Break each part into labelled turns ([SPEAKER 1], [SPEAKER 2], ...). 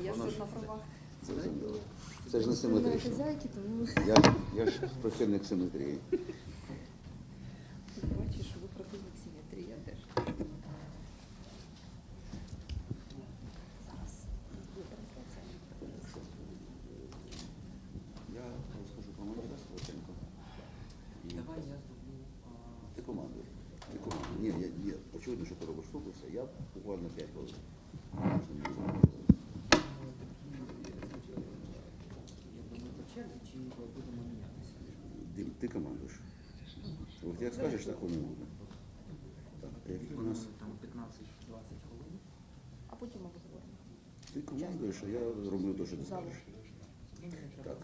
[SPEAKER 1] Я ж тут на правах.
[SPEAKER 2] Це ж не симетрично.
[SPEAKER 1] Хазяйки, тому
[SPEAKER 2] Я ж прихильник симетрії.
[SPEAKER 1] бачиш, ви противник симетрії, я теж. Зараз буде трансляція.
[SPEAKER 2] Я розкажу про манифест коротенько.
[SPEAKER 3] Давай я зроблю.
[SPEAKER 2] Ти командуєш. Ні, очевидно, що ти робиш штуку, все. Я буквально 5 хвилин.
[SPEAKER 3] Чи будемо мінятися?
[SPEAKER 2] Дим, ти командуєш. От як скажеш, так воно буде. Так, які у нас...
[SPEAKER 3] Там 15-20 хвилин.
[SPEAKER 1] А потім ми поговоримо.
[SPEAKER 2] Ти командуєш, а я роблю те, що ти скажеш. Так,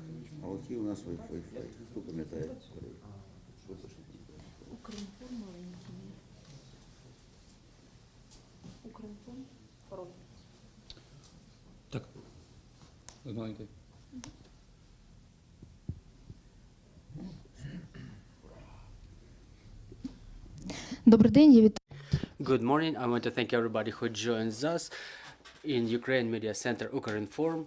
[SPEAKER 2] а от які у нас Wi-Fi? Хто пам'ятає?
[SPEAKER 1] Укрінформ маленький. Укрінформ. Пароль.
[SPEAKER 4] Так. Маленький.
[SPEAKER 1] Добрий день, я вітаю.
[SPEAKER 3] Good morning. I want to thank everybody who joins us in Ukraine Media Center Ukrinform.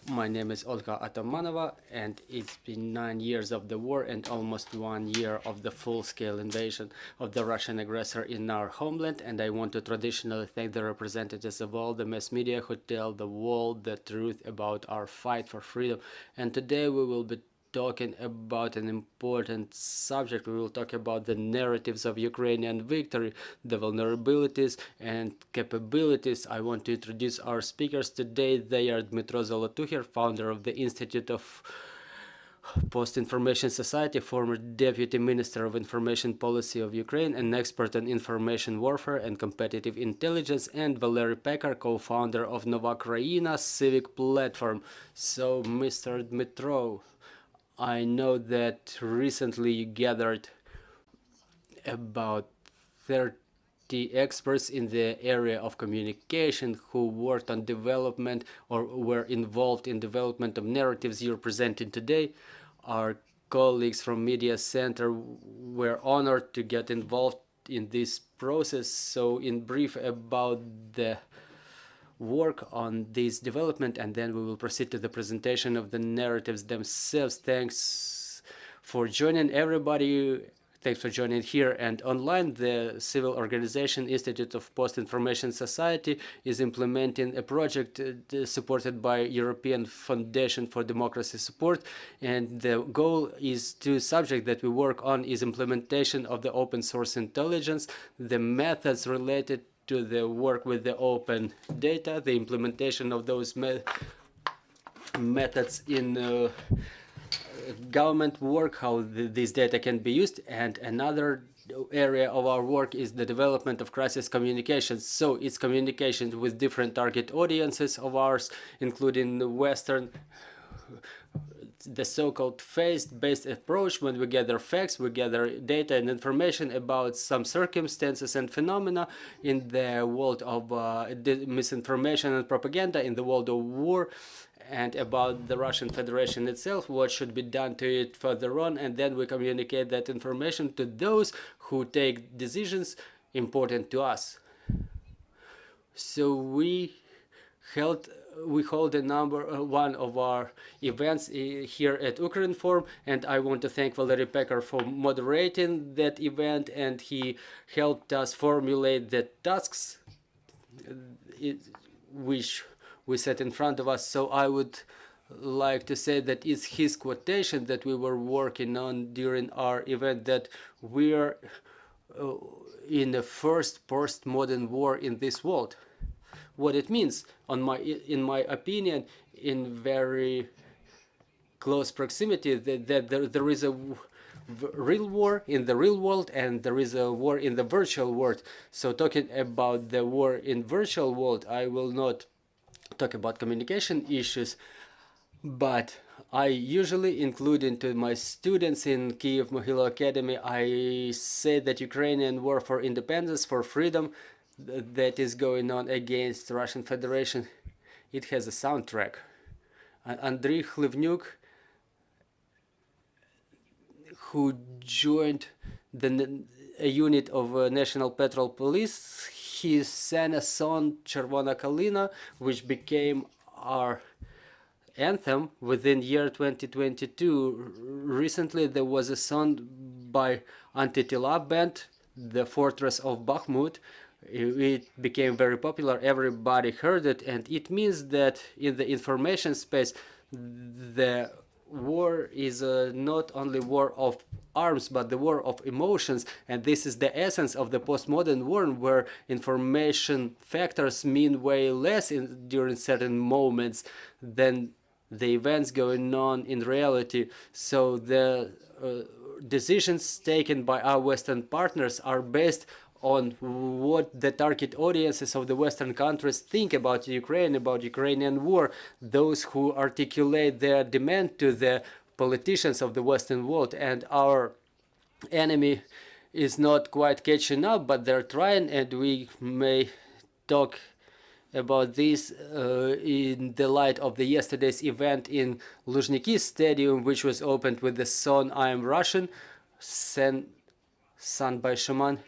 [SPEAKER 3] My name is Olga Atamanova, and it's been 9 years of the war and almost 1 year of the full-scale invasion of the Russian aggressor in our homeland. And I want to traditionally thank the representatives of all the mass media who tell the world the truth about our fight for freedom. And today we will be talking about an important subject. We will talk about the narratives of Ukrainian victory, the vulnerabilities and capabilities. I want to introduce our speakers today. They are Dmytro Zolotukhin, founder of the Institute of Post-Information Society, former Deputy Minister of Information Policy of Ukraine, an expert on information warfare and competitive intelligence, and Valery Pekar, co-founder of Nova Krania, Civic Platform. So, Mr. Dmytro, I know that recently you gathered about 30 experts in the area of communication who worked on development or were involved in development of narratives you're presenting today. Our colleagues from Media Center were honored to get involved in this process. So in brief about the work on this development, and then we will proceed to the presentation of the narratives themselves. Thanks for joining everybody. Thanks for joining here and online. The civil organization Institute of Post-Information Society is implementing a project supported by European Foundation for Democracy Support, and the goal is to subject that we work on is implementation of the open source intelligence, the methods related to the work with the open data, the implementation of those methods in government work, how this data can be used, and another area of our work is the development of crisis communications. So it's communication with different target audiences of ours, including the Western, the so-called fact-based approach. When we gather facts, we gather data and information about some circumstances and phenomena in the world of misinformation and propaganda, in the world of war, and about the Russian Federation itself, what should be done to it further on, and then we communicate that information to those who take decisions important to us. So we hold one of our events here at Ukrinform, and I want to thank Valery Pekar for moderating that event, and he helped us formulate the tasks which we set in front of us. So I would like to say that it's his quotation that we were working on during our event, that we are in the first postmodern war in this world. What it means, in my opinion, in very close proximity, that there is a real war in the real world and there is a war in the virtual world. So talking about the war in virtual world, I will not talk about communication issues, but I usually include into my students in Kyiv Mohyla Academy, I say that Ukrainian war for independence, for freedom, that is going on against the Russian Federation, it has a soundtrack. Andriy Khlivnyuk, who joined a unit of National Patrol Police, he sang a song Червона Калина, which became our anthem within year 2022. Recently there was a song by Anti-Tila band, The Fortress of Bakhmut. It became very popular, everybody heard it, and it means that in the information space the war is not only war of arms but the war of emotions, and this is the essence of the postmodern war, where information factors mean way less during certain moments than the events going on in reality. So the decisions taken by our Western partners are based on what the target audiences of the Western countries think about Ukraine, about Ukrainian war, those who articulate their demand to the politicians of the Western world. And our enemy is not quite catching up, but they're trying, and we may talk about this in the light of the yesterday's event in Luzhniki Stadium, which was opened with the song I Am Russian, sung by Shaman.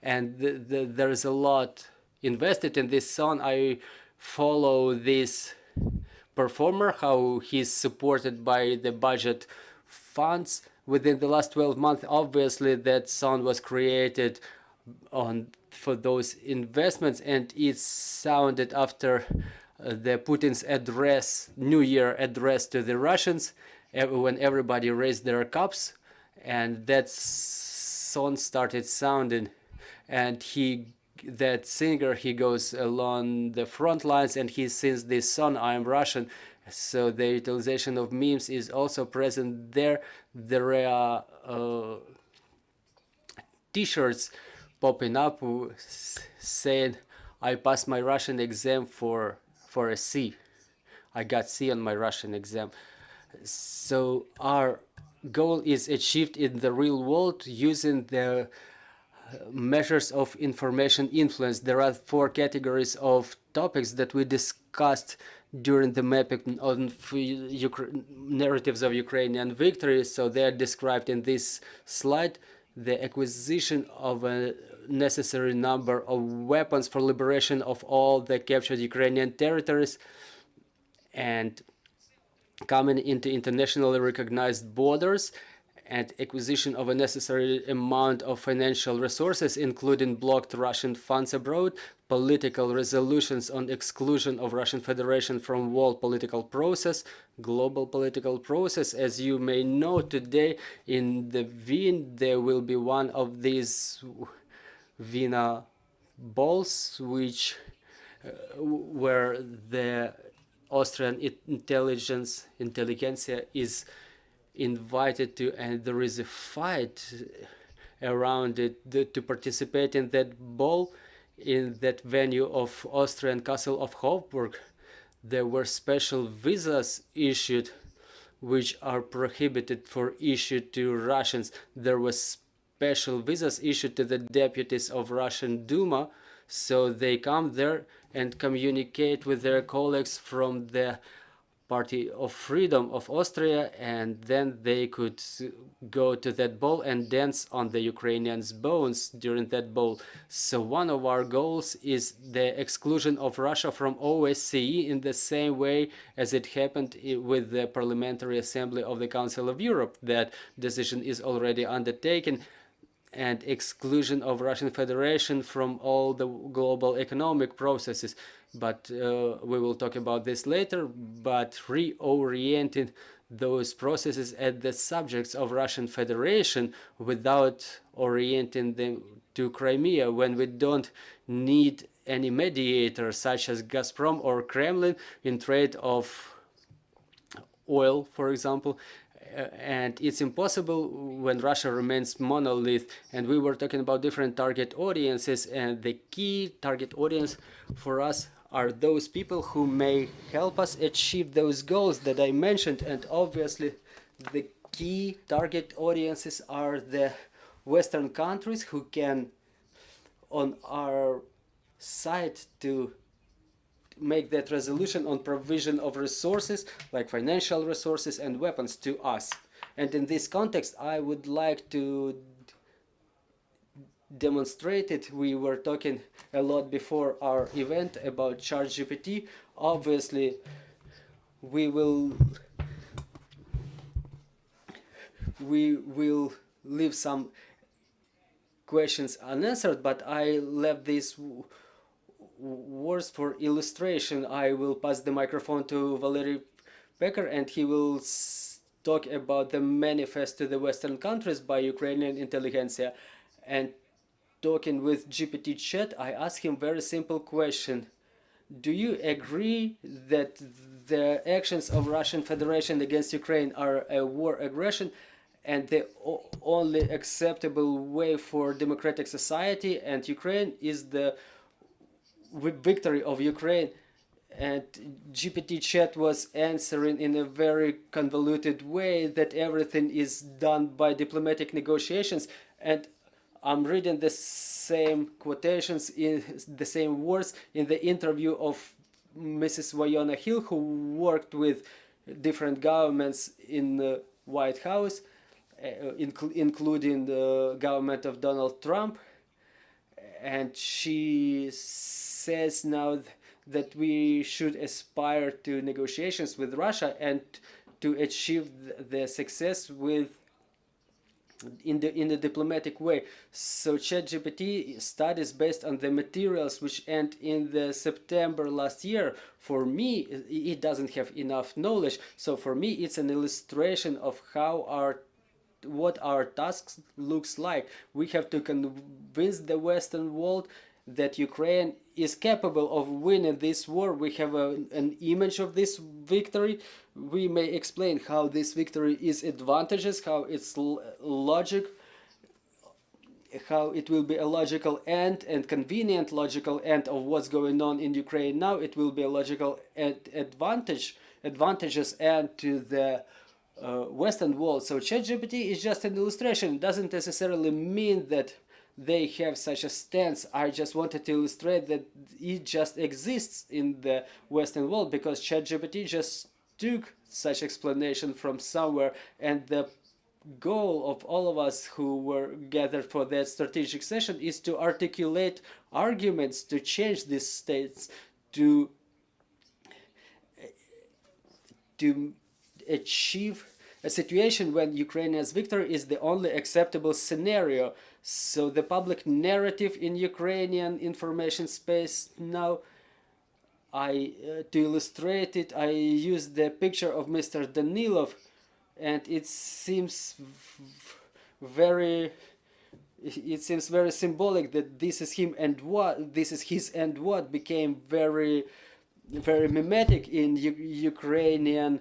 [SPEAKER 3] And there is a lot invested in this song. I follow this performer, how he's supported by the budget funds within the last 12 months. Obviously that song was created for those investments, and it sounded after the Putin's address, New Year address to the Russians, when everybody raised their cups, and that song started sounding, and that singer, he goes along the front lines and he sings this song I Am Russian. So the utilization of memes is also present there. There are t-shirts popping up saying I passed my Russian exam for a C. I got C on my Russian exam. So our goal is achieved in the real world using the measures of information influence. There are 4 categories of topics that we discussed during the mapping on narratives of Ukrainian victory. So they are described in this slide. The acquisition of a necessary number of weapons for liberation of all the captured Ukrainian territories, and coming into internationally recognized borders, and acquisition of a necessary amount of financial resources, including blocked Russian funds abroad, political resolutions on exclusion of Russian Federation from world political process, global political process. As you may know, today in the Wien there will be one of these Wiener balls, where the Austrian intelligentsia is invited to, and there is a fight around it to participate in that ball in that venue of Austrian Castle of Hofburg. There were special visas issued which are prohibited for issue to Russians. There was special visas issued to the deputies of Russian Duma, so they come there and communicate with their colleagues from the Party of Freedom of Austria, and then they could go to that ball and dance on the Ukrainians' bones during that ball. So one of our goals is the exclusion of Russia from OSCE in the same way as it happened with the Parliamentary Assembly of the Council of Europe. That decision is already undertaken, and exclusion of Russian Federation from all the global economic processes. But we will talk about this later. But reorienting those processes at the subjects of Russian Federation without orienting them to Crimea, when we don't need any mediator such as Gazprom or Kremlin in trade of oil, for example. And it's impossible when Russia remains monolith. And we were talking about different target audiences, and the key target audience for us are those people who may help us achieve those goals that I mentioned. And obviously the key target audiences are the Western countries who can, on our side, to make that resolution on provision of resources like financial resources and weapons to us. And in this context I would like to demonstrated. We were talking a lot before our event about ChatGPT. Obviously, we will leave some questions unanswered, but I left these words for illustration. I will pass the microphone to Valery Pekar, and he will talk about the manifest to the Western countries by Ukrainian intelligentsia. And talking with GPT chat, I asked him very simple question. Do you agree that the actions of Russian Federation against Ukraine are a war aggression and the only acceptable way for democratic society, and Ukraine is the victory of Ukraine? And GPT chat was answering in a very convoluted way that everything is done by diplomatic negotiations, and I'm reading the same quotations in the same words in the interview of Mrs. Wayona Hill, who worked with different governments in the White House, including the government of Donald Trump. And she says now that we should aspire to negotiations with Russia and to achieve the success with in the diplomatic way. So ChatGPT studies based on the materials which end in the September last year. For me, it doesn't have enough knowledge. So for me, it's an illustration of how what our task looks like. We have to convince the Western world that Ukraine is capable of winning this war. We have an image of this victory. We may explain how this victory is advantageous, how it's logic, how it will be a logical end and convenient logical end of what's going on in Ukraine now. It will be a logical advantageous end to the Western world. So ChatGPT is just an illustration. It doesn't necessarily mean that they have such a stance. I just wanted to illustrate that it just exists in the Western world because ChatGPT just took such explanation from somewhere, and the goal of all of us who were gathered for that strategic session is to articulate arguments to change these states, to achieve a situation when Ukraine's victory is the only acceptable scenario. So the public narrative in Ukrainian information space now, to illustrate it, I used the picture of Mr. Danilov, and it seems very symbolic that this is him and what this is his and what became very mimetic in Ukrainian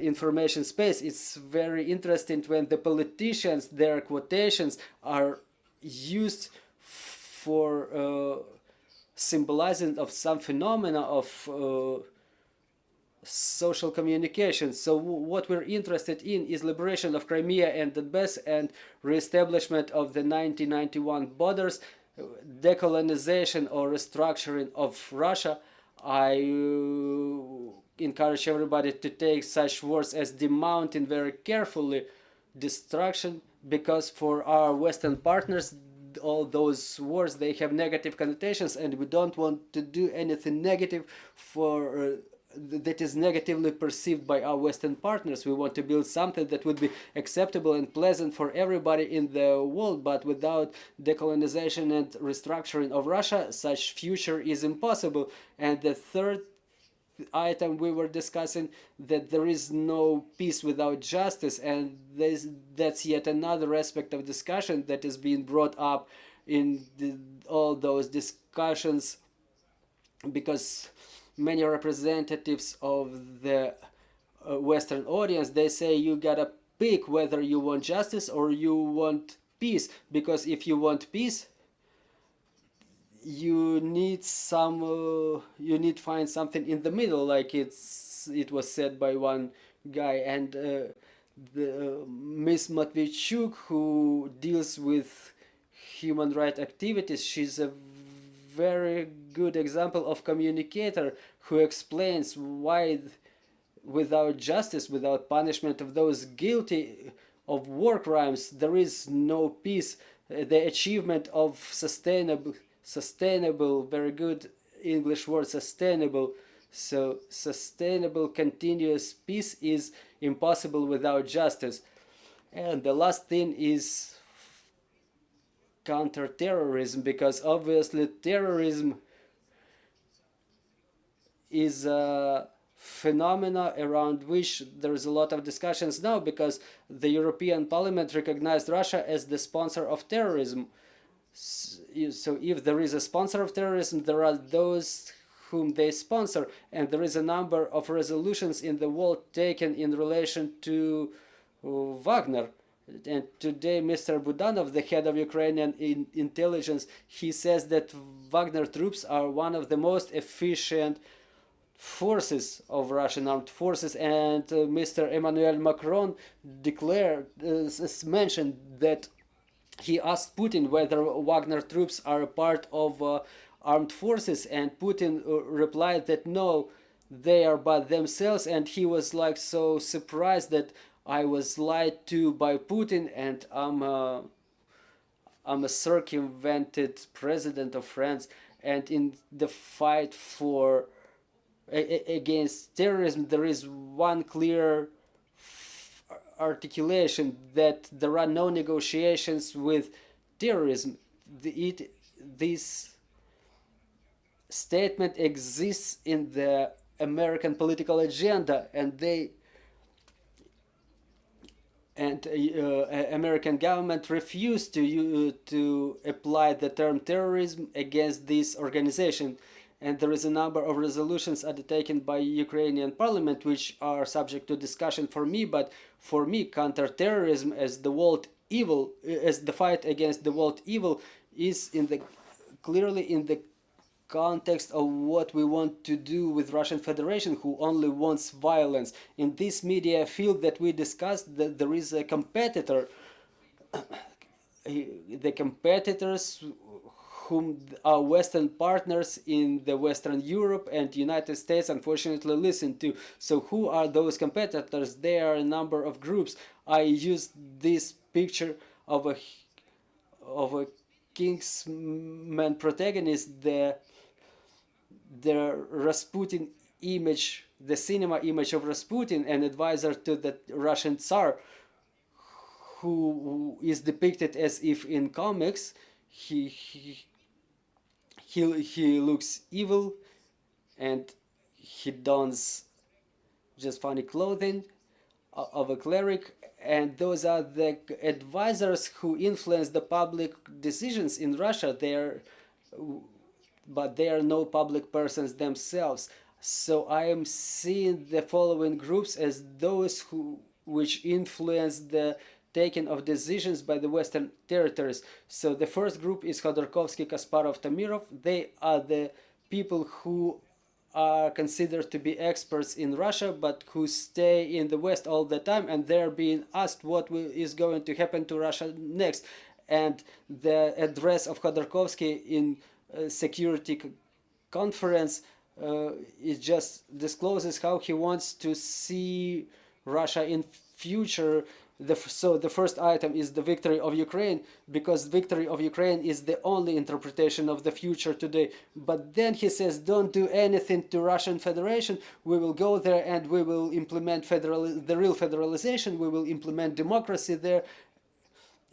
[SPEAKER 3] information space. It's very interesting when the politicians, their quotations are used for symbolizing of some phenomena of social communication. So what we're interested in is liberation of Crimea and Donbass and reestablishment of the 1991 borders, decolonization or restructuring of Russia. I encourage everybody to take such words as demounting very carefully, destruction, because for our Western partners, all those words, they have negative connotations, and we don't want to do anything negative for that is negatively perceived by our Western partners. We want to build something that would be acceptable and pleasant for everybody in the world, but without decolonization and restructuring of Russia, such future is impossible. And the third item we were discussing, that there is no peace without justice, and that's yet another aspect of discussion that is being brought up in all those discussions, because many representatives of the Western audience, they say you gotta pick whether you want justice or you want peace, because if you want peace, you need find something in the middle, like it was said by one guy. And the Miss Matvichuk, who deals with human rights activities, she's a very good example of communicator who explains why without justice, without punishment of those guilty of war crimes, there is no peace. the achievement of sustainable, very good English word, sustainable. So sustainable continuous peace is impossible without justice. And the last thing is counter-terrorism, because obviously terrorism is a phenomena around which there is a lot of discussions now, because the European Parliament recognized Russia as the sponsor of terrorism. So if there is a sponsor of terrorism, there are those whom they sponsor, and there is a number of resolutions in the world taken in relation to Wagner. And today Mr. Budanov, the head of Ukrainian intelligence, he says that Wagner troops are one of the most efficient forces of Russian armed forces, and Mr. Emmanuel Macron declared, mentioned that he asked Putin whether Wagner troops are a part of armed forces, and Putin replied that no, they are by themselves, and he was like so surprised that I was lied to by Putin, and I'm a circumvented president of France, and in the fight for against terrorism there is one clear articulation that there are no negotiations with terrorism. This statement exists in the American political agenda, and American government refused to apply the term terrorism against this organization. And there is a number of resolutions undertaken by Ukrainian parliament which are subject to discussion for me, but for me counter-terrorism as the world evil, as the fight against the world evil, is clearly in the context of what we want to do with Russian Federation, who only wants violence. In this media field that we discussed, that there is a competitor, the competitors whom our Western partners in the Western Europe and United States unfortunately listen to. So who are those competitors? There are a number of groups. I used this picture of a Kingsman protagonist, the Rasputin image, the cinema image of Rasputin, an advisor to the Russian Tsar, who is depicted as if in comics he looks evil, and he dons just funny clothing of a cleric, and those are the advisors who influence the public decisions in Russia. But they are no public persons themselves. So I am seeing the following groups as those which influence the taking of decisions by the Western territories. So the first group is Khodorkovsky, Kasparov, Tamirov. They are the people who are considered to be experts in Russia, but who stay in the West all the time, and they're being asked what is going to happen to Russia next. And the address of Khodorkovsky in security conference it just discloses how he wants to see Russia in future. So the first item is the victory of Ukraine, because victory of Ukraine is the only interpretation of the future today. But then he says, don't do anything to Russian Federation. We will go there and we will implement the real federalization. We will implement democracy there.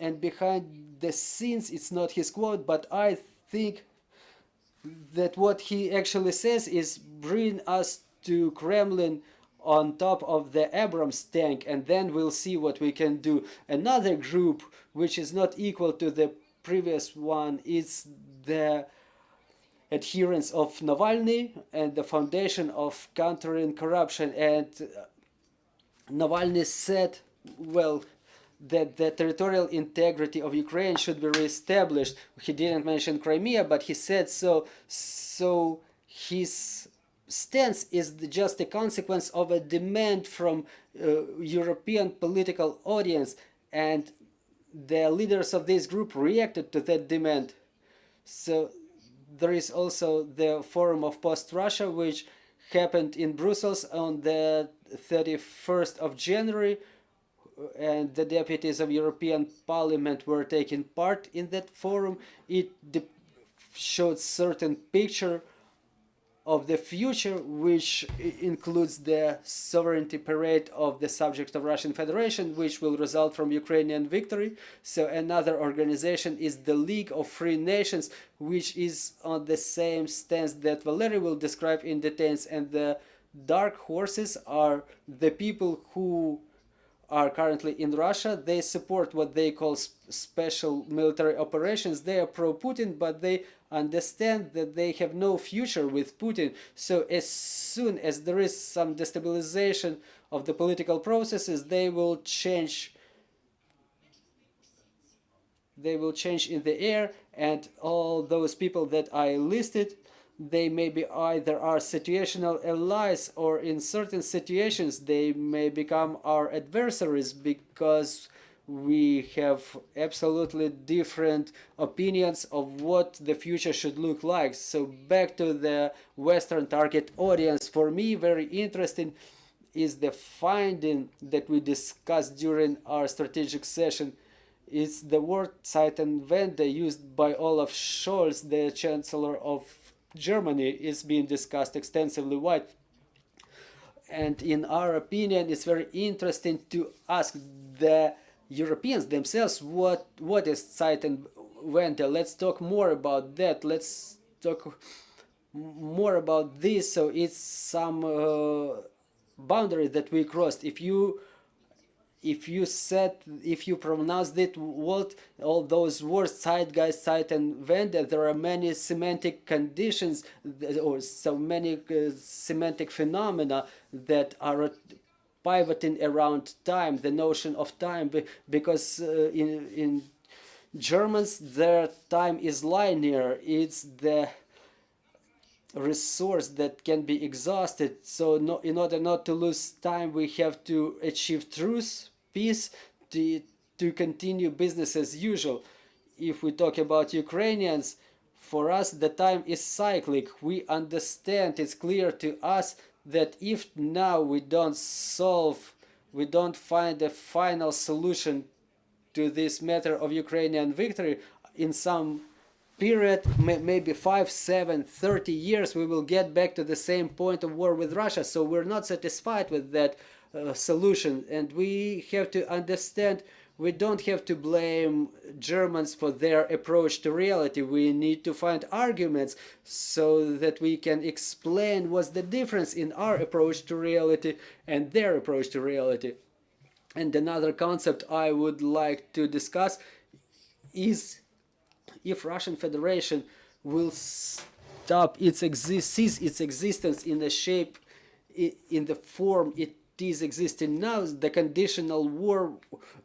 [SPEAKER 3] And behind the scenes, it's not his quote, but I think that what he actually says is bring us to Kremlin on top of the Abrams tank, and then we'll see what we can do. Another group which is not equal to the previous one is the adherents of Navalny and the Foundation of Countering Corruption. And Navalny said, well, that the territorial integrity of Ukraine should be reestablished. He didn't mention Crimea, but he said so. So his stance is just a consequence of a demand from European political audience, and the leaders of this group reacted to that demand. So there is also the Forum of Post-Russia, which happened in Brussels on the 31st of January, and the deputies of European Parliament were taking part in that forum. It showed certain picture of the future, which includes the sovereignty parade of the subject of Russian Federation, which will result from Ukrainian victory. So another organization is the League of Free Nations, which is on the same stance that Valery will describe in details. And the dark horses are the people who are currently in Russia. They support what they call special military operations. They are pro-Putin, but they understand that they have no future with Putin. So as soon as there is some destabilization of the political processes, they will change. They will change in the air, and all those people that I listed, they may be either our situational allies, or in certain situations they may become our adversaries, because we have absolutely different opinions of what the future should look like. So back to the Western target audience. For me, very interesting is the finding that we discussed during our strategic session. It's the word Zeitenwende used by Olaf Scholz, the Chancellor of Germany, is being discussed extensively wide. And in our opinion, it's very interesting to ask the Europeans themselves what is Zeitenwende. Let's talk more about that. Let's talk more about this. So it's some boundary that we crossed. If you pronounce it, all those words, Zeitgeist, Zeitenwende, there are many semantic conditions or so many semantic phenomena that are pivoting around time, the notion of time, because in Germans their time is linear. It's the resource that can be exhausted. So in order not to lose time, we have to achieve truth, peace, to continue business as usual. If we talk about Ukrainians, for us the time is cyclic. We understand, it's clear to us that if now we don't find a final solution to this matter of Ukrainian victory, in some period, maybe 5, 7, 30 years, we will get back to the same point of war with Russia. So we're not satisfied with that solution. And we have to understand, we don't have to blame Germans for their approach to reality. We need to find arguments so that we can explain what's the difference in our approach to reality and their approach to reality. And another concept I would like to discuss is if Russian Federation will stop cease its existence in the shape, in the form it is existing now, the conditional war,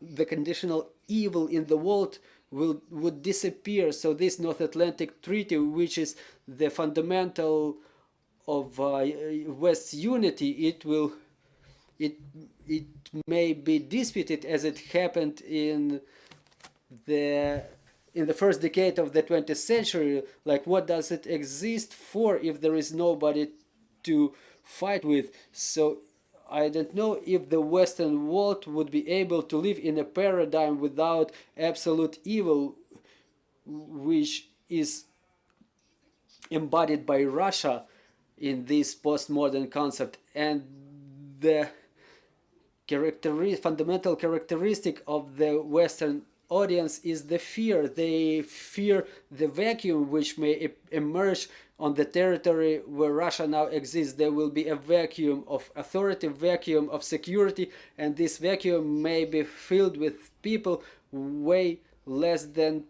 [SPEAKER 3] the conditional evil in the world would disappear. So this North Atlantic Treaty, which is the fundamental of West's unity, it may be disputed as it happened in the first decade of the 20th century. Like, what does it exist for if there is nobody to fight with? So I don't know if the Western world would be able to live in a paradigm without absolute evil, which is embodied by Russia in this postmodern concept. And the fundamental characteristic of the Western audience is the fear. They fear the vacuum which may emerge on the territory where Russia now exists. There will be a vacuum of authority, vacuum of security, and this vacuum may be filled with people way less than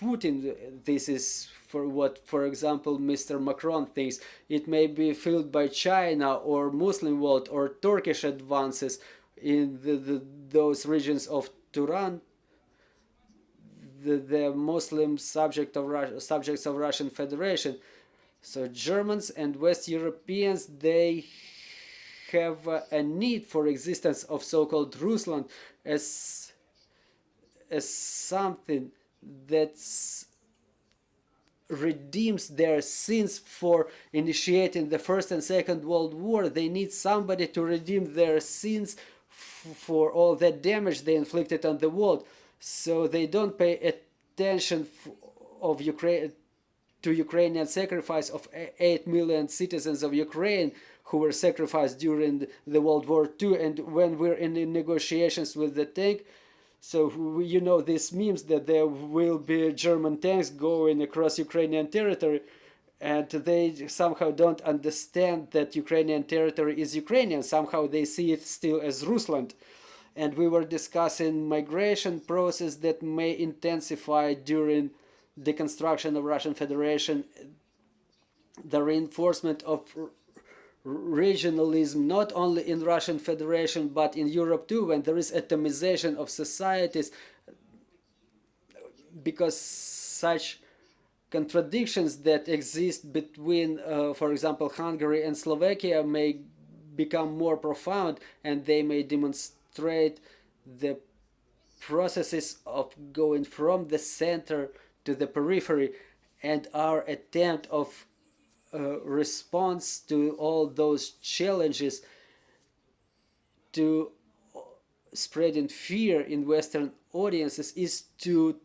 [SPEAKER 3] Putin. This is for what, for example, Mr. Macron thinks. It may be filled by China or Muslim world or Turkish advances in those regions of Turan, the Muslim subjects of Russian Federation. So Germans and West Europeans, they have a need for existence of so-called Rusland as something that redeems their sins for initiating the First and Second World War. They need somebody to redeem their sins for all that damage they inflicted on the world. So they don't pay attention of Ukraine to Ukrainian sacrifice of 8 million citizens of Ukraine who were sacrificed during the World War II. And when we're in the negotiations with the tank, so you know this means that there will be German tanks going across Ukrainian territory, and they somehow don't understand that Ukrainian territory is Ukrainian. Somehow they see it still as Rusland. And we were discussing migration process that may intensify during the construction of Russian Federation, the reinforcement of regionalism, not only in Russian Federation, but in Europe too, when there is atomization of societies, because such contradictions that exist between, for example, Hungary and Slovakia may become more profound, and they may demonstrate the processes of going from the center to the periphery, and our attempt of response to all those challenges, to spreading fear in Western audiences, is to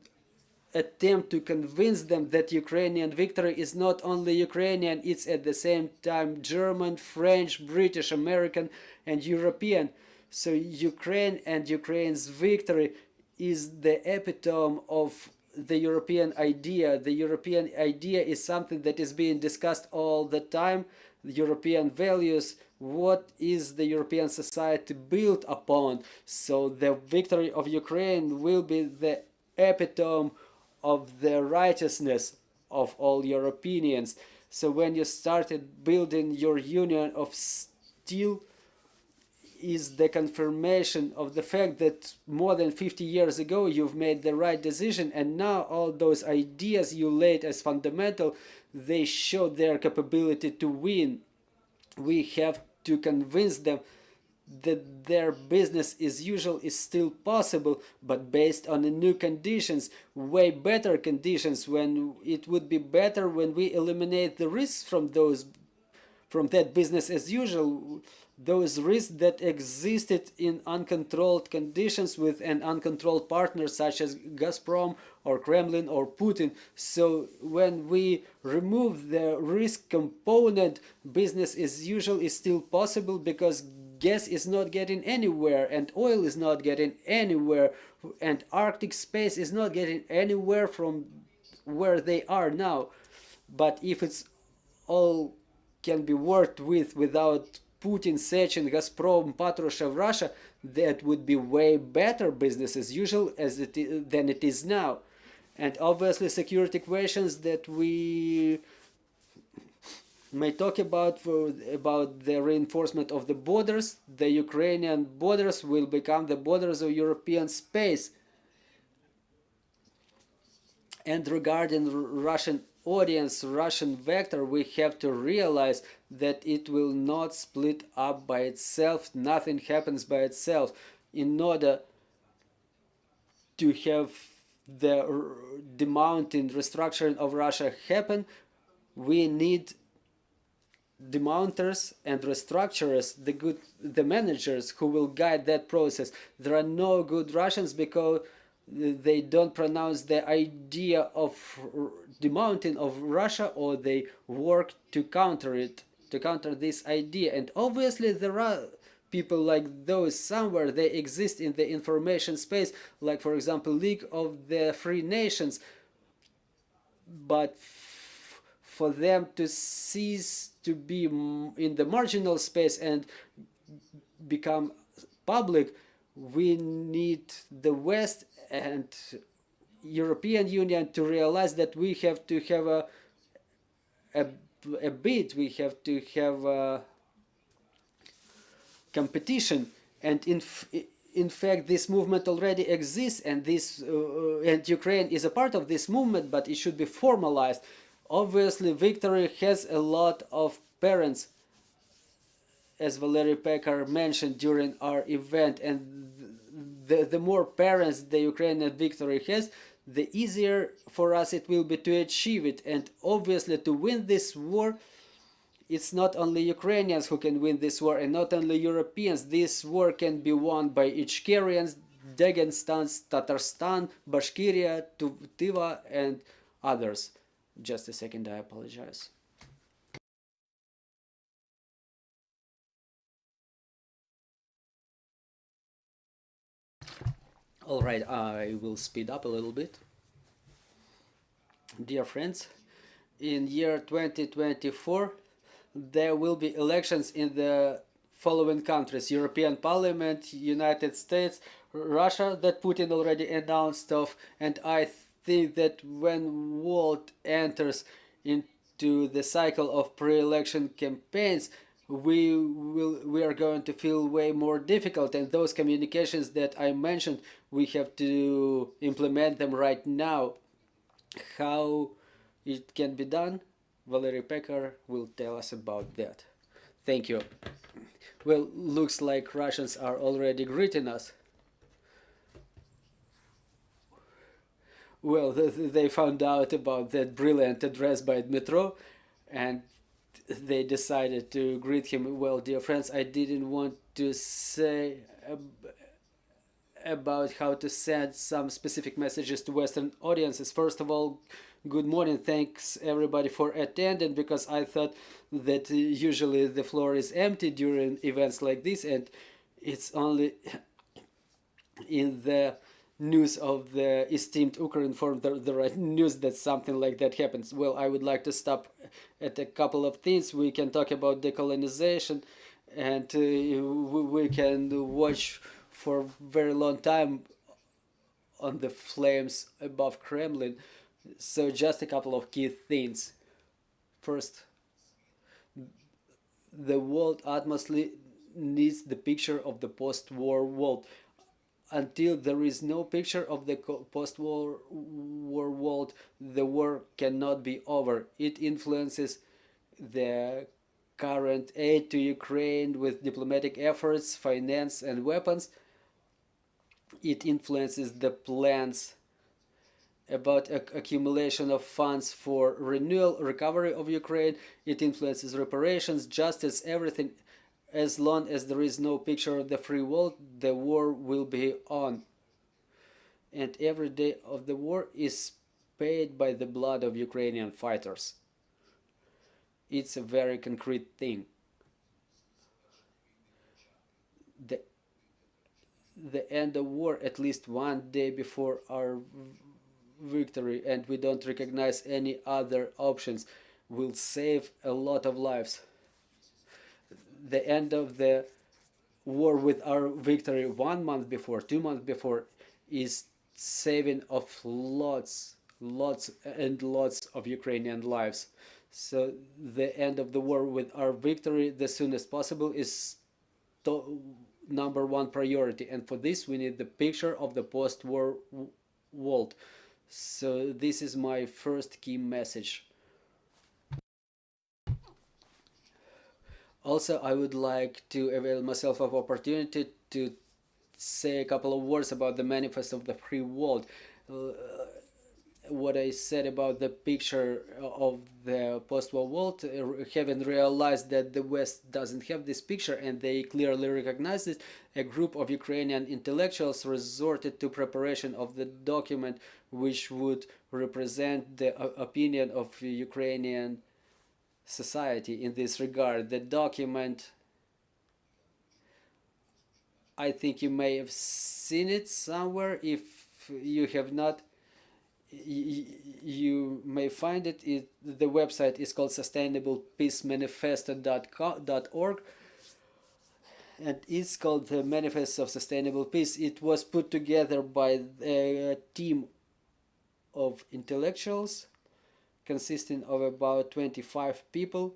[SPEAKER 3] attempt to convince them that Ukrainian victory is not only Ukrainian, it's at the same time German, French, British, American, and European. So Ukraine and Ukraine's victory is the epitome of the European idea. The European idea is something that is being discussed all the time. The European values, what is the European society built upon? So the victory of Ukraine will be the epitome of the righteousness of all Europeans. So when you started building your union of steel, is the confirmation of the fact that more than 50 years ago you've made the right decision, and now all those ideas you laid as fundamental, they show their capability to win. We have to convince them that their business as usual is still possible, but based on the new conditions, way better conditions, when it would be better when we eliminate the risks from that business as usual, those risks that existed in uncontrolled conditions with an uncontrolled partner such as Gazprom or Kremlin or Putin. So when we remove the risk component, business as usual is still possible, because gas is not getting anywhere, and oil is not getting anywhere, and Arctic space is not getting anywhere from where they are now. But if it's all can be worked with without Putin, Sechin, Gazprom, Patrushev, Russia, that would be way better business as usual than it is now. And obviously security questions that we may talk about the reinforcement of the borders. The Ukrainian borders will become the borders of European space. And regarding Russian audience, Russian vector, we have to realize that it will not split up by itself. Nothing happens by itself. In order to have the demounting, restructuring of Russia happen, we need demounters and restructurers, the managers who will guide that process. There are no good Russians because they don't pronounce the idea of demounting of Russia, or they work to counter it, to counter this idea. And obviously there are people like those somewhere. They exist in the information space, like for example League of the Free Nations. But for them to cease to be in the marginal space and become public, we need the West and European Union to realize that we have to have a bid, we have to have a competition. And in fact this movement already exists, and and Ukraine is a part of this movement, but it should be formalized. Obviously victory has a lot of parents, as Valery Pekar mentioned during our event, and the more parents the Ukrainian victory has, the easier for us it will be to achieve it. And obviously to win this war, It's not only Ukrainians who can win this war, and not only Europeans. This war can be won by Ichkerians, Dagestans, Tatarstan, Bashkiria, Tuva, and others. Just a second, I apologize. All right, I will speed up a little bit. Dear friends, in year 2024, there will be elections in the following countries: European Parliament, United States, Russia, that Putin already announced of, and I think that when world enters into the cycle of pre-election campaigns, we are going to feel way more difficult, and those communications that I mentioned, we have to implement them right now. How it can be done, Valery Pekar will tell us about that. Thank you. Well, looks like Russians are already greeting us. Well, they found out about that brilliant address by Dmytro, and they decided to greet him. Well, dear friends, I didn't want to say about how to send some specific messages to Western audiences. First of all, good morning. Thanks everybody for attending, because I thought that usually the floor is empty during events like this, and it's only in the news of the esteemed Ukrinform the right news that something like that happens. Well, I would like to stop at a couple of things. We can talk about decolonization, and we can watch for a very long time on the flames above Kremlin. So just a couple of key things. First, the world atmosphere needs the picture of the post-war world. Until there is no picture of the post-war world, the war cannot be over. It influences the current aid to Ukraine with diplomatic efforts, finance, and weapons. It influences the plans about accumulation of funds for renewal, recovery of Ukraine. It influences reparations, justice, everything. As long as there is no picture of the free world, the war will be on. And every day of the war is paid by the blood of Ukrainian fighters. It's a very concrete thing. The end of war, at least one day before our victory, and we don't recognize any other options, will save a lot of lives. The end of the war with our victory 1 month before, 2 months before, is saving of lots and lots of Ukrainian lives. So the end of the war with our victory the soonest possible is number one priority, and for this we need the picture of the post-war world. So this is my first key message. Also, I would like to avail myself of opportunity to say a couple of words about the manifest of the free world. What I said about the picture of the post-war world, having realized that the West doesn't have this picture and they clearly recognize it, a group of Ukrainian intellectuals resorted to preparation of the document which would represent the opinion of Ukrainian society in this regard. The document, I think you may have seen it somewhere. If you have not, you may find it. The website is called sustainablepeacemanifesto.org, and it's called the Manifest of Sustainable Peace. It was put together by a team of intellectuals consisting of about 25 people.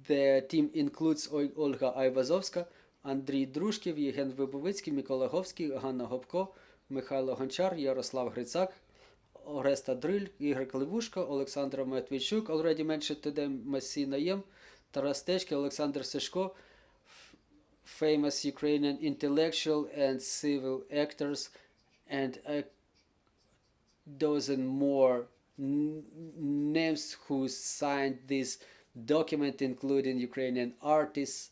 [SPEAKER 3] The team includes Ольга Айвазовська, Андрій Дружків, Євген Вибовицький, Микола Говський, Ганна Гопко, Михайло Гончар, Ярослав Грицак, Ореста Дриль, Ігор Кливушко, Олександр Матвійчук, already mentioned today, Масій Наєм, Тарас Течки, Олександр Сашко, famous Ukrainian intellectual and civil actors, and a dozen more names who signed this document, including Ukrainian artists.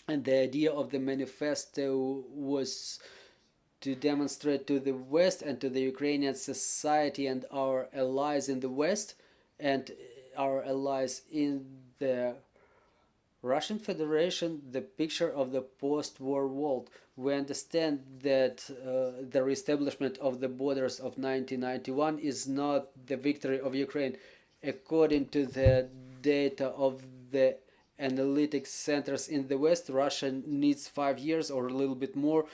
[SPEAKER 3] And the idea of the manifesto was to demonstrate to the West and to the Ukrainian society and our allies in the West and our allies in the Russian Federation the picture of the post-war world. We understand that the reestablishment of the borders of 1991 is not the victory of Ukraine. According to the data of the analytics centers in the West, Russia needs 5 years or a little bit more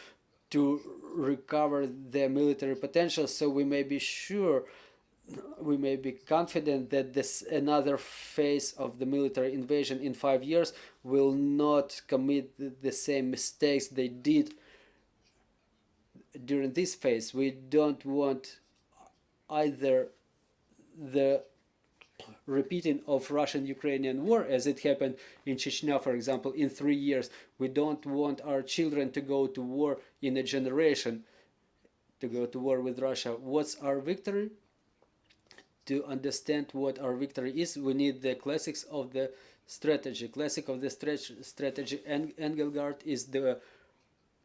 [SPEAKER 3] to recover their military potential, so we may be sure, we may be confident that this another phase of the military invasion in 5 years will not commit the same mistakes they did during this phase. We don't want either the repeating of Russian-Ukrainian war as it happened in Chechnya, for example, in 3 years. We don't want our children to go to war in a generation, to go to war with Russia. What's our victory? To understand what our victory is, we need the classics of the strategy. Classic of the strategy Engelgard is the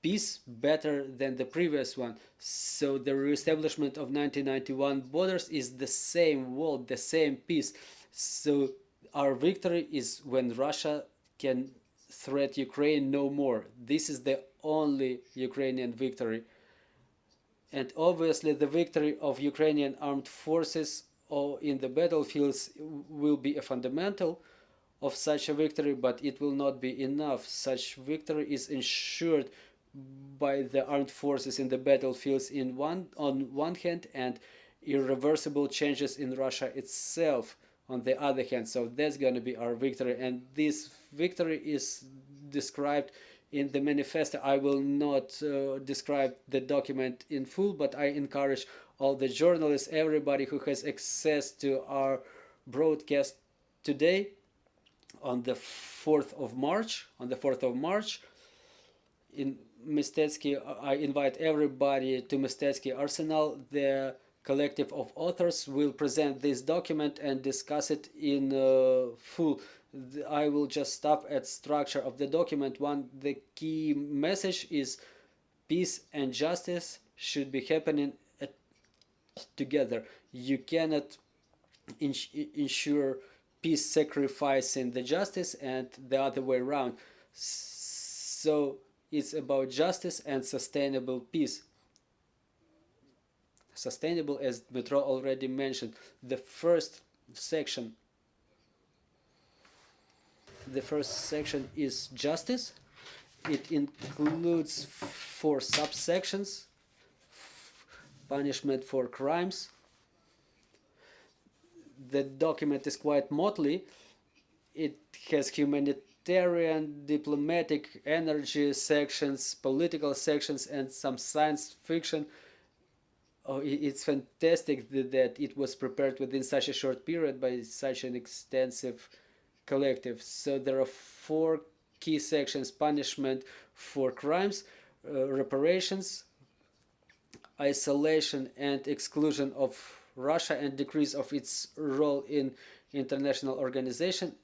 [SPEAKER 3] peace better than the previous one. So the reestablishment of 1991 borders is the same world, the same peace. So our victory is when Russia can threat Ukraine no more. This is the only Ukrainian victory. And obviously the victory of Ukrainian armed forces or in the battlefields will be a fundamental of such a victory, but it will not be enough. Such victory is ensured by the armed forces in the battlefields on one hand, and irreversible changes in Russia itself on the other hand. So that's going to be our victory, and this victory is described in the manifesto. I will not describe the document in full, but I encourage all the journalists, everybody who has access to our broadcast today on the 4th of March, in Mistetsky, I invite everybody to Mistetsky Arsenal. The collective of authors will present this document and discuss it in full. I will just stop at structure of the document. The key message is peace and justice should be happening together. You cannot ensure peace sacrificing the justice and the other way around. So it's about justice and sustainable peace. Sustainable, as Dmytro already mentioned. The first section is justice. It includes 4 subsections: punishment for crimes. The document is quite motley. It has humanitarian, diplomatic, energy sections, political sections, and some science fiction. Oh, it's fantastic that it was prepared within such a short period by such an extensive collective. So there are 4 key sections: punishment for crimes, reparations, isolation and exclusion of Russia and decrease of its role in international organization.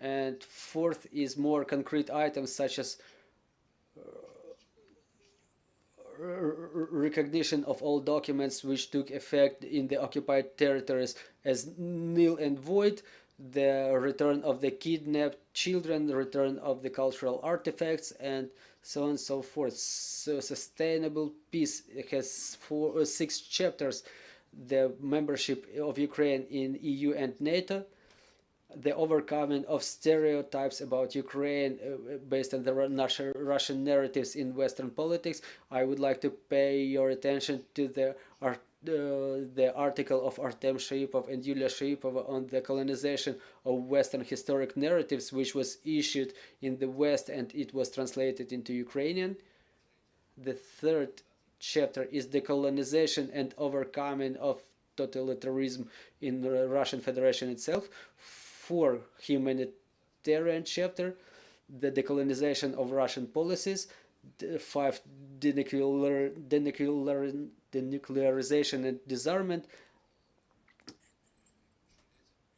[SPEAKER 3] And 4th is more concrete items such as recognition of all documents which took effect in the occupied territories as nil and void, the return of the kidnapped children, the return of the cultural artifacts, and so on and so forth. So sustainable peace has 6 chapters: the membership of Ukraine in EU and NATO, the overcoming of stereotypes about Ukraine based on the Russian narratives in Western politics. I would like to pay your attention to the article of Artem Shaipov and Yulia Shaipova on the colonization of Western historic narratives, which was issued in the West and it was translated into Ukrainian. The 3rd chapter is decolonization and overcoming of totalitarianism in the Russian Federation itself. 4, humanitarian chapter, the decolonization of Russian policies. 5, denuclearization and disarmament.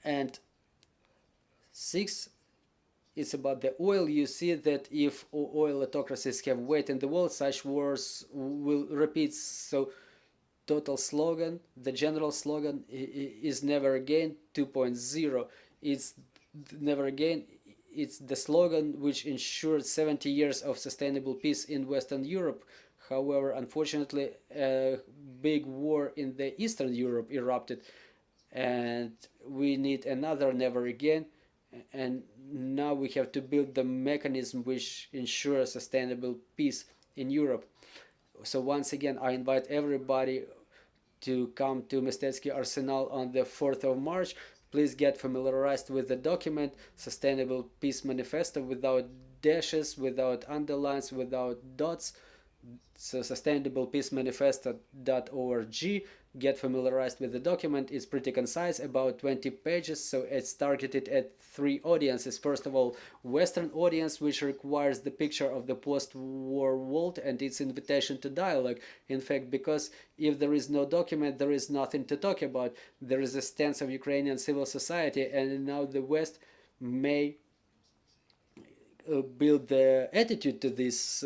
[SPEAKER 3] And 6, it's about the oil. You see that if oil autocracies have weight in the world, such wars will repeat. So total slogan, the general slogan is never again 2.0. It's never again. It's the slogan which ensured 70 years of sustainable peace in Western Europe. However, unfortunately, a big war in the Eastern Europe erupted, and we need another never again. And now we have to build the mechanism which ensures sustainable peace in Europe. So once again, I invite everybody to come to Mistetsky Arsenal on the 4th of March. Please get familiarized with the document, Sustainable Peace Manifesto, without dashes, without underlines, without dots. So sustainablepeacemanifesto.org. Get familiarized with the document. It's pretty concise, about 20 pages, so it's targeted at 3 audiences. First of all, Western audience, which requires the picture of the post-war world and its invitation to dialogue. In fact, because if there is no document, there is nothing to talk about. There is a stance of Ukrainian civil society, and now the West may build the attitude to this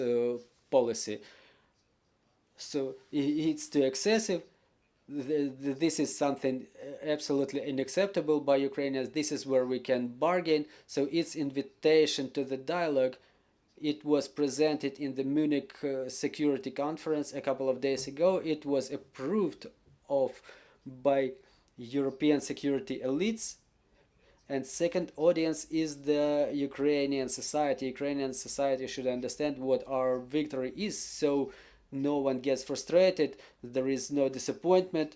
[SPEAKER 3] policy. So it's too excessive. This is something absolutely unacceptable by Ukrainians. This is where we can bargain. So its invitation to the dialogue, it was presented in the Munich Security Conference a couple of days ago. It was approved of by European security elites. And second audience is the Ukrainian society. Ukrainian society should understand what our victory is, so no one gets frustrated, there is no disappointment,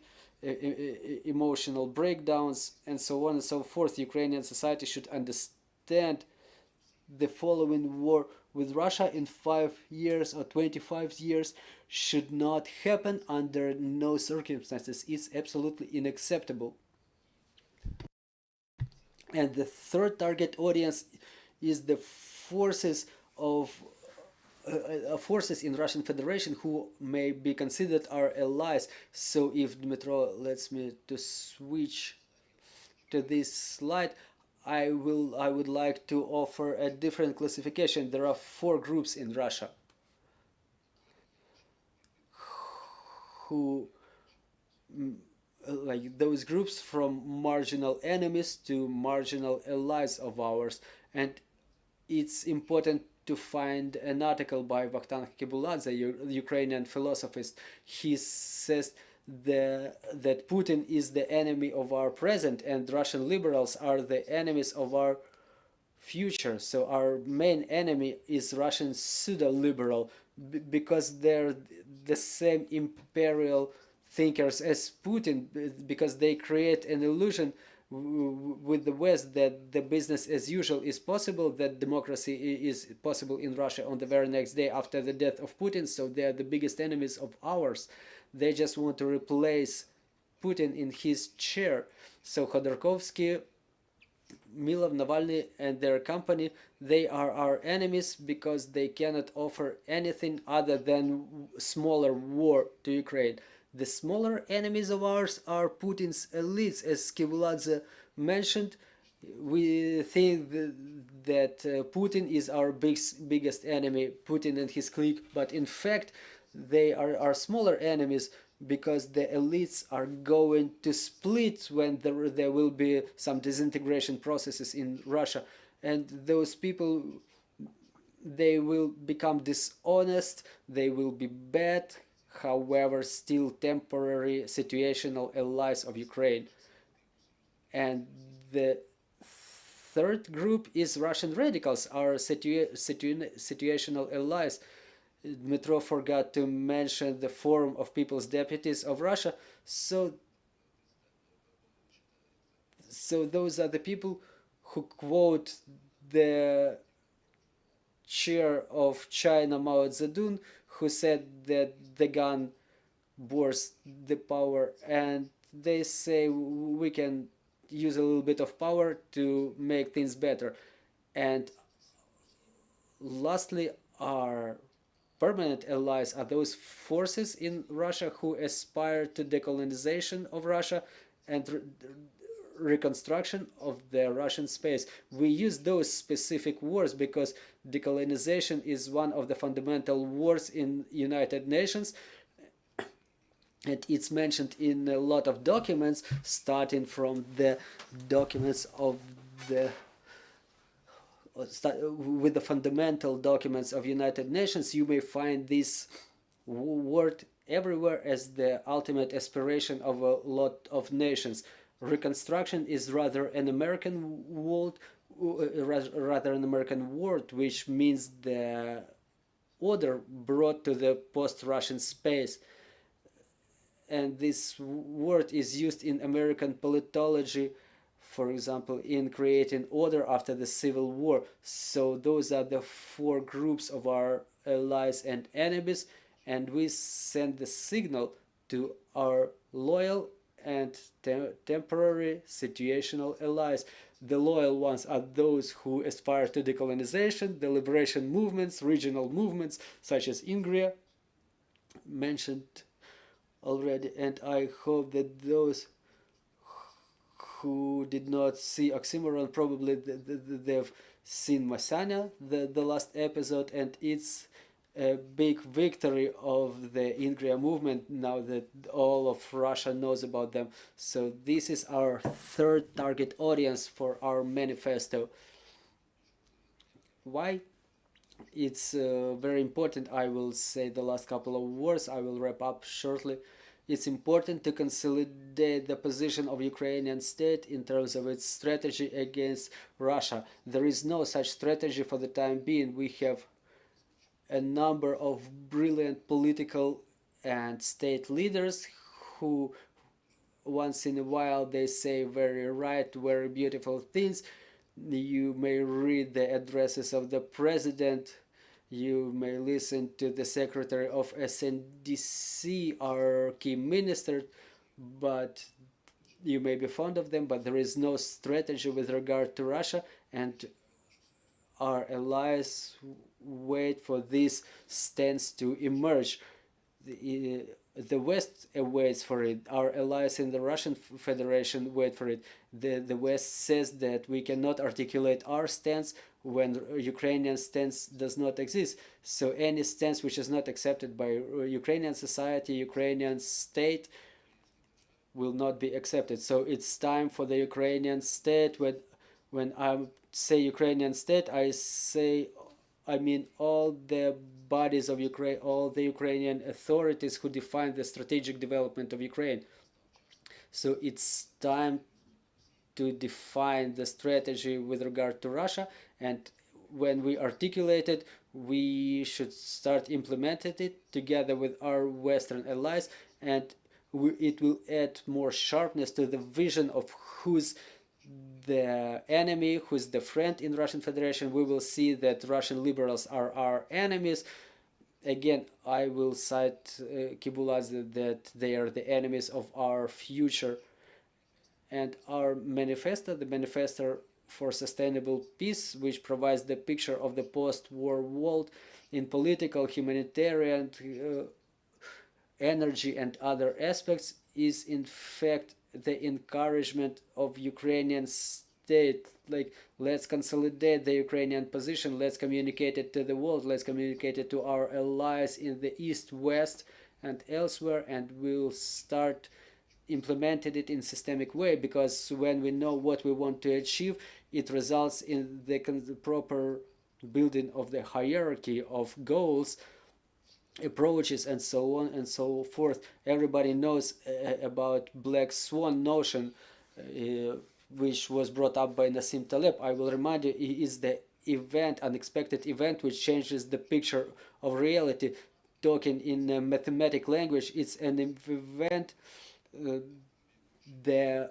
[SPEAKER 3] emotional breakdowns, and so on and so forth. Ukrainian society should understand the following war with Russia in 5 years or 25 years should not happen under no circumstances. It's absolutely unacceptable. And the third target audience is the forces of forces in Russian Federation who may be considered our allies. So if Dmytro lets me to switch to this slide, I would like to offer a different classification. There are 4 groups in Russia who, like those groups from marginal enemies to marginal allies of ours. And it's important to find an article by Vakhtang Kibuladze, a Ukrainian philosophist. He says that Putin is the enemy of our present and Russian liberals are the enemies of our future. So our main enemy is Russian pseudo-liberal because they're the same imperial thinkers as Putin, because they create an illusion with the West that the business as usual is possible, that democracy is possible in Russia on the very next day after the death of Putin. So they are the biggest enemies of ours. They just want to replace Putin in his chair. So Khodorkovsky, Milov, Navalny and their company, they are our enemies because they cannot offer anything other than smaller war to Ukraine. The smaller enemies of ours are Putin's elites, as Kibuladze mentioned. We think that Putin is our biggest enemy, Putin and his clique, but in fact they are our smaller enemies because the elites are going to split when there will be some disintegration processes in Russia. And those people, they will become dishonest, they will be bad, however still temporary situational allies of Ukraine. And the third group is Russian radicals, our situational allies. Dmytro forgot to mention the Forum of People's Deputies of Russia. So those are the people who quote the chair of China, Mao Zedong, who said that the gun bores the power, and they say we can use a little bit of power to make things better. And lastly, our permanent allies are those forces in Russia who aspire to decolonization of Russia and reconstruction of the Russian space. We use those specific words because decolonization is one of the fundamental words in United Nations, and it's mentioned in a lot of documents, starting from the documents of the with the fundamental documents of United Nations. You may find this word everywhere as the ultimate aspiration of a lot of nations. Reconstruction is rather an American word, which means the order brought to the post-Russian space. And this word is used in American politology, for example, in creating order after the Civil War. So those are the four groups of our allies and enemies, and we send the signal to our loyal and temporary situational allies. The loyal ones are those who aspire to decolonization, the liberation movements, regional movements such as Ingria, mentioned already, and I hope that those who did not see Oxymoron, probably they've seen Masanya, the last episode, and it's a big victory of the Ingria movement now that all of Russia knows about them. So this is our third target audience for our manifesto. Why? It's very important. I will say the last couple of words. I will wrap up shortly. It's important to consolidate the position of Ukrainian state in terms of its strategy against Russia. There is no such strategy for the time being. We have a number of brilliant political and state leaders who once in a while they say very right, very beautiful things. You may read the addresses of the president, you may listen to the secretary of SNDC, our key minister, but you may be fond of them, but there is no strategy with regard to Russia, and our allies wait for this stance to emerge. The West waits for it. Our allies in the Russian Federation wait for it. The West says that we cannot articulate our stance when Ukrainian stance does not exist. So any stance which is not accepted by Ukrainian society, Ukrainian state, will not be accepted. So it's time for the Ukrainian state. When I say Ukrainian state, I mean all the bodies of Ukraine, all the Ukrainian authorities who define the strategic development of Ukraine. So it's time to define the strategy with regard to Russia, and when we articulate it, we should start implementing it together with our Western allies, and it will add more sharpness to the vision of who's the enemy, who's the friend in Russian Federation. We will see that Russian liberals are our enemies. Again, I will cite Kibuladze, that they are the enemies of our future. And our manifesto, the Manifesto for Sustainable Peace, which provides the picture of the post-war world in political, humanitarian, energy and other aspects, is in fact the encouragement of Ukrainian state. Like, let's consolidate the Ukrainian position, let's communicate it to the world, let's communicate it to our allies in the East, West and elsewhere, and we'll start implementing it in systemic way, because when we know what we want to achieve, it results in the proper building of the hierarchy of goals, approaches, and so on and so forth. Everybody knows about Black Swan notion, which was brought up by Nassim Taleb. I will remind you, it is the event, unexpected event, which changes the picture of reality. Talking in a mathematic language, it's an event the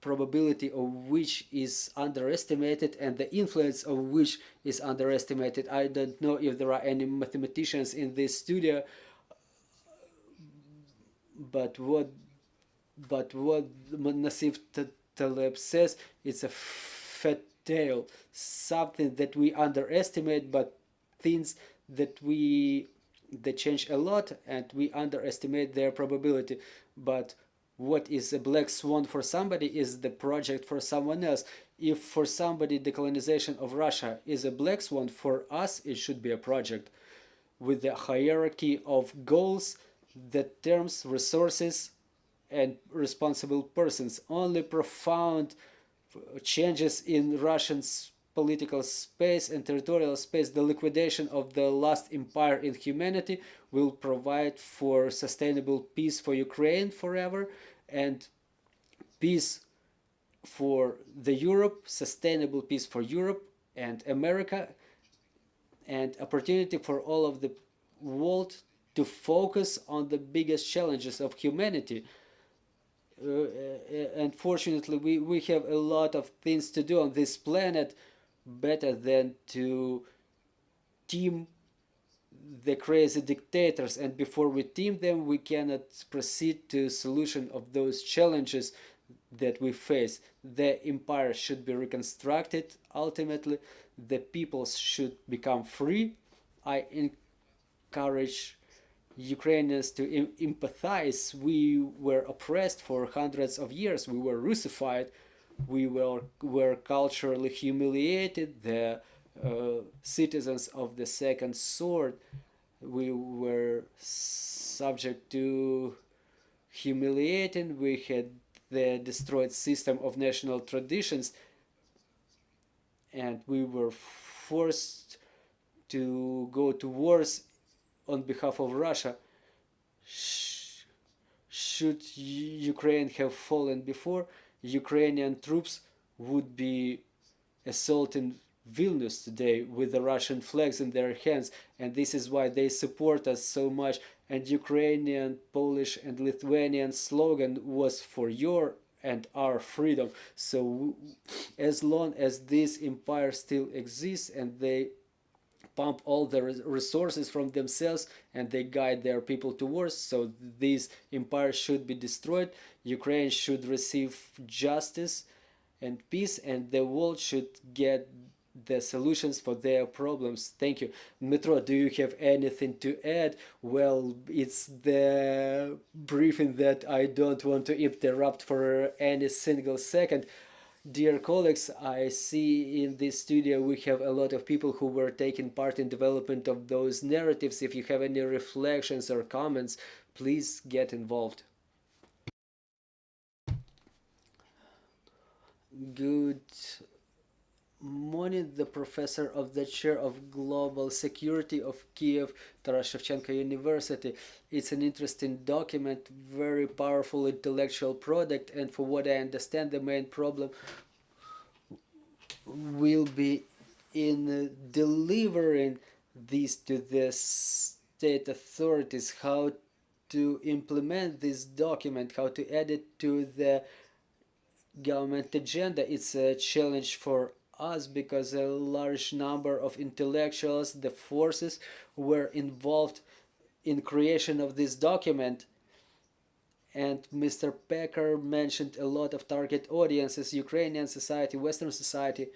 [SPEAKER 3] probability of which is underestimated and the influence of which is underestimated. I don't know if there are any mathematicians in this studio, but what Nassim Taleb says, it's a fat tale, something that we underestimate, but things that they change a lot and we underestimate their probability. But what is a black swan for somebody is the project for someone else. If for somebody the colonization of Russia is a black swan, for us it should be a project with the hierarchy of goals, the terms, resources, and responsible persons. Only profound changes in Russian political space and territorial space, the liquidation of the last empire in humanity, will provide for sustainable peace for Ukraine forever, and peace for the Europe, sustainable peace for Europe and America, and opportunity for all of the world to focus on the biggest challenges of humanity. Unfortunately, we have a lot of things to do on this planet, better than to team the crazy dictators, and before we team them, we cannot proceed to solution of those challenges that we face. The empire should be reconstructed. Ultimately, the peoples should become free. I encourage Ukrainians to empathize. We were oppressed for hundreds of years. We were Russified. We were culturally humiliated. The citizens of the second sword. We were subject to humiliating. We had the destroyed system of national traditions, and we were forced to go to wars on behalf of Russia. Should Ukraine have fallen before, Ukrainian troops would be assaulting Vilnius today with the Russian flags in their hands, and this is why they support us so much. And Ukrainian, Polish, and Lithuanian slogan was for your and our freedom. So as long as this empire still exists and they pump all the resources from themselves and they guide their people to wars, so this empire should be destroyed. Ukraine should receive justice and peace, and the world should get the solutions for their problems. Thank you. Dmytro, do you have anything to add? Well, it's the briefing that I don't want to interrupt for any single second. Dear colleagues, I see in this studio we have a lot of people who were taking part in development of those narratives. If you have any reflections or comments, please get involved. Good morning, the professor of the chair of global security of Kiev Taras Shevchenko University. It's an interesting document, very powerful intellectual product, and for what I understand, the main problem will be in delivering this to the state authorities, how to implement this document, how to add it to the government agenda. It's a challenge for us because a large number of intellectuals, the forces, were involved in creation of this document. And Mr. Pekar mentioned a lot of target audiences, Ukrainian society, Western society.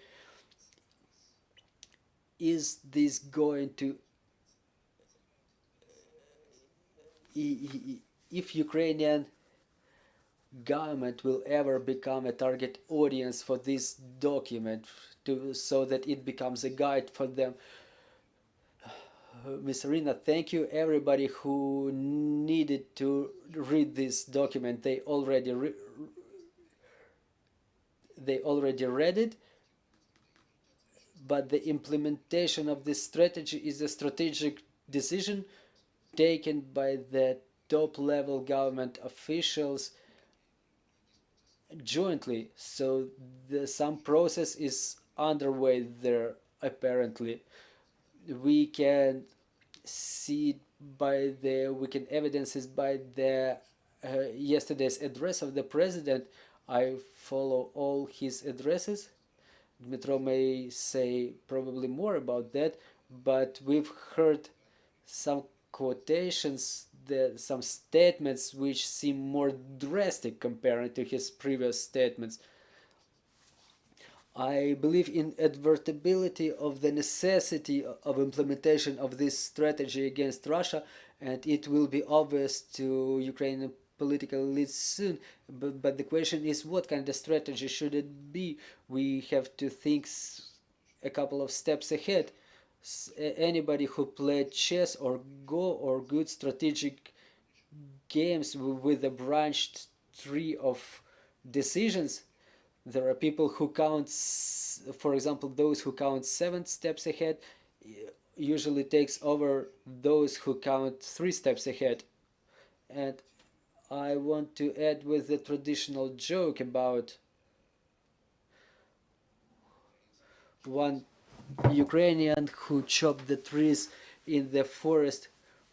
[SPEAKER 3] Is this going to, if Ukrainian government will ever become a target audience for this document, so that it becomes a guide for them? Ms. Arena, thank you. Everybody who needed to read this document, they already read it. But the implementation of this strategy is a strategic decision taken by the top-level government officials jointly. So some process is underway there, apparently. We can see by we can evidence it by the yesterday's address of the president. I follow all his addresses. Dmytro may say probably more about that, but we've heard some quotations, some statements which seem more drastic compared to his previous statements. I believe in advertibility of the necessity of implementation of this strategy against Russia, and it will be obvious to Ukrainian political elites soon. But the question is, what kind of strategy should it be? We have to think a couple of steps ahead. Anybody who played chess or Go or good strategic games with a branched tree of decisions, there are people who count, for example, those who count 7 steps ahead usually takes over those who count 3 steps ahead. And I want to add with the traditional joke about one Ukrainian who chopped the trees in the forest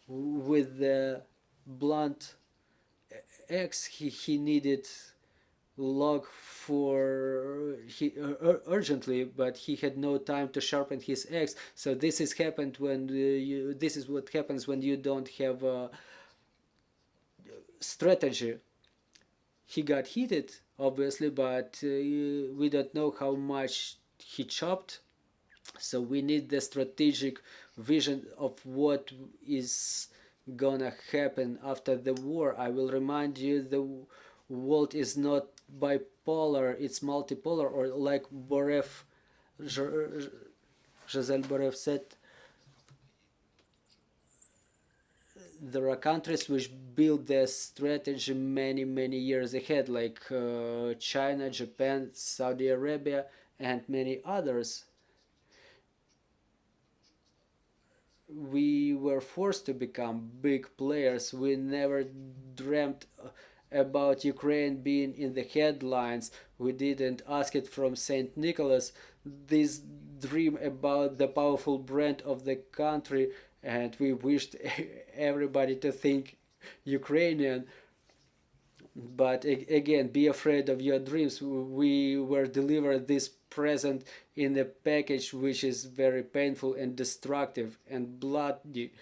[SPEAKER 3] with the blunt axe. He needed log for urgently, but he had no time to sharpen his axe. So this is happened when this is what happens when you don't have a strategy. He got heated, obviously, but we don't know how much he chopped. So we need the strategic vision of what is gonna happen after the war. I will remind you, the world is not bipolar, it's multipolar, or like Giselle Borev said, there are countries which build their strategy many years ahead, like China, Japan, Saudi Arabia, and many others. We were forced to become big players. We never dreamt about Ukraine being in the headlines. We didn't ask it from St. Nicholas. This dream about the powerful brand of the country, and we wished everybody to think Ukrainian. But again, be afraid of your dreams. We were delivered this present in a package which is very painful and destructive and bloody.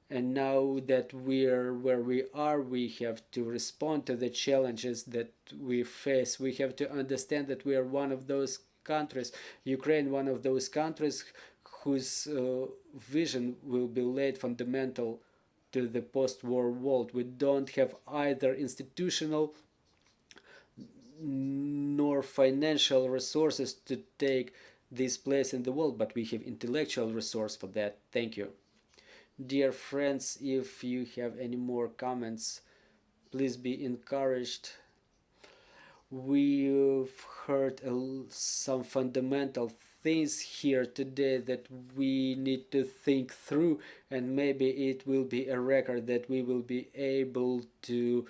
[SPEAKER 3] And now that we're where we are, we have to respond to the challenges that we face. We have to understand that we are one of those countries, Ukraine, one of those countries whose vision will be laid fundamental to the post-war world. We don't have either institutional nor financial resources to take this place in the world, but we have intellectual resource for that. Thank you. Dear friends, if you have any more comments, please be encouraged. We've heard some fundamental things here today that we need to think through, and maybe it will be a record that we will be able to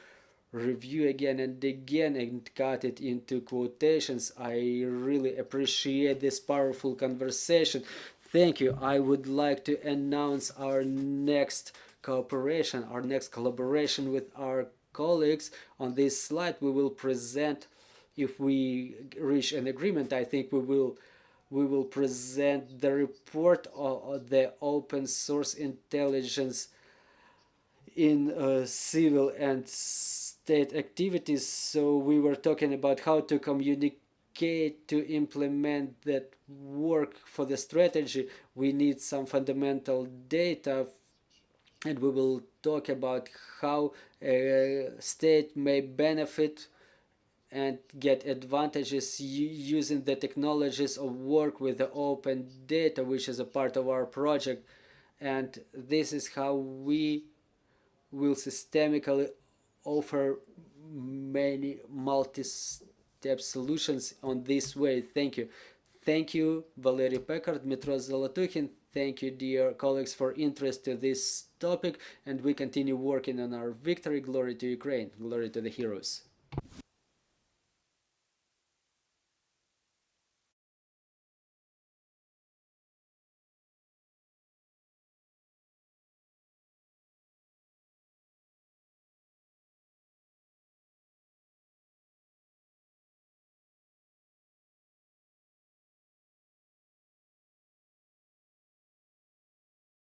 [SPEAKER 3] review again and again and cut it into quotations. I really appreciate this powerful conversation. Thank you. I would like to announce our next cooperation, our next collaboration with our colleagues. On this slide we will present, if we reach an agreement, I think we will present the report of the open source intelligence in civil and state activities. So we were talking about how to communicate, to implement that work for the strategy. We need some fundamental data, and we will talk about how a state may benefit and get advantages using the technologies of work with the open data, which is a part of our project. And this is how we will systemically offer many multi-step solutions on this way. Thank you. Thank you, Valery Pekar, Dmytro Zolotukhin. Thank you, dear colleagues, for interest to this topic, and we continue working on our victory. Glory to Ukraine. Glory to the heroes.